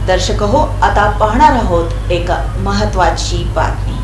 दर्शक हो, आता पाहणार आहोत एक महत्त्वाची बातमी।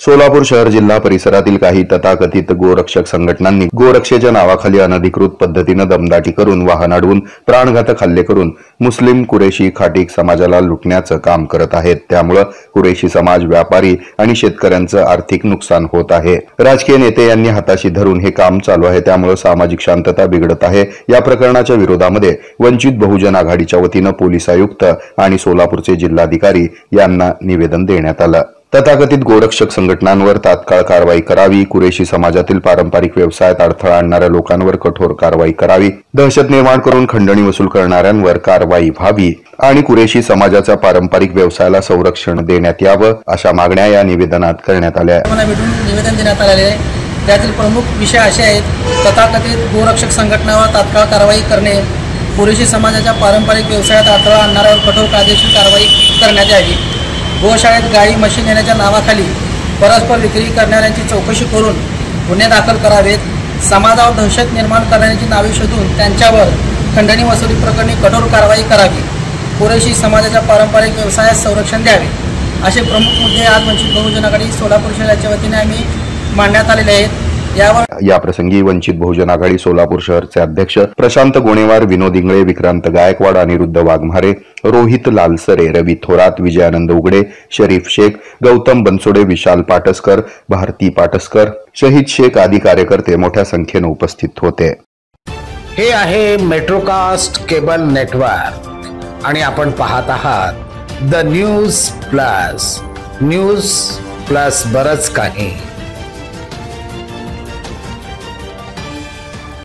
सोलापूर शहर जिल्हा परिसरातील काही तथाकथित गोरक्षक संघटनांनी गोरक्षेच्या नावाखाली अनधिकृत पद्धतीने दमदाटी करून वाहन अडवून प्राणघातक हल्ले करून मुस्लिम कुरेशी खाटीक समाजाला लुटण्याचं काम करत आहेत। त्यामुळे कुरेशी समाज, व्यापारी आणि शेतकऱ्यांचं आर्थिक नुकसान होत आहे। राजकीय नेते यांनी हाताशी धरून हे काम चालू आहे, त्यामुळे सामाजिक शांतता बिघडत आहे। या प्रकरणाच्या विरोधामध्ये वंचित बहुजन आघाडीच्या वतीनं पोलीस आयुक्त आणि सोलापूरचे जिल्हाधिकारी यांना निवेदन देण्यात आलं। तथाकथित गोरक्षक संघटनांवर तात्काळ कारवाई करावी, कुरेशी समाजातील पारंपरिक व्यवसायात अडथळा आणणाऱ्या लोकांवर कठोर कारवाई करावी, दहशत निर्माण करून खंडणी वसूल करणाऱ्यांवर कारवाई व्हावी आणि कुरेशी समाजाच्या पारंपरिक व्यवसायाला संरक्षण देण्यात यावं, अशा मागण्या या निवेदनात करण्यात आल्या आहेत। निवेदन देण्यात आलेले आहे। त्यातील प्रमुख विषय असे आहेत: तथाकथित गोरक्षक संघटनांवर तात्काळ कारवाई करणे, कुरेशी समाजाच्या पारंपरिक व्यवसायात अडथळा आणणाऱ्यांवर कठोर कायदेशीर कारवाई करण्यात यावी, गोशाळेत गाई म्हशी नेण्याच्या नावाखाली परस्पर विक्री करणाऱ्यांची चौकशी करून गुन्हे दाखल करावेत, समाजावर दहशत निर्माण करण्याची नावे शोधून त्यांच्यावर खंडणी वसुली प्रकरणी कठोर कारवाई करावी, कुरेशी समाजाच्या पारंपरिक व्यवसायास संरक्षण द्यावे, असे प्रमुख मुद्दे आज वंचित बहुजन आघाडी सोलापूर शहराच्या वतीने आम्ही मांडण्यात आलेले आहेत। या प्रसंगी वंचित बहुजन आघाडी सोलापूर शहरचे अध्यक्ष प्रशांत गोणेवार, विनोद इंगळे, विक्रांत गायकवाड, अनिरुद्ध वाघमारे, रोहित लालसरे, रवी थोरात, विजयानंद उघडे, शरीफ शेख, गौतम बनसोडे, विशाल पाटसकर, भारती पाटसकर, शहीद शेख आदी कार्यकर्ते मोठ्या संख्येने उपस्थित होते। हे आहे मेट्रोकास्ट केबल नेटवर्क आणि आपण पाहत आहात द न्यूज प्लस बरच काही।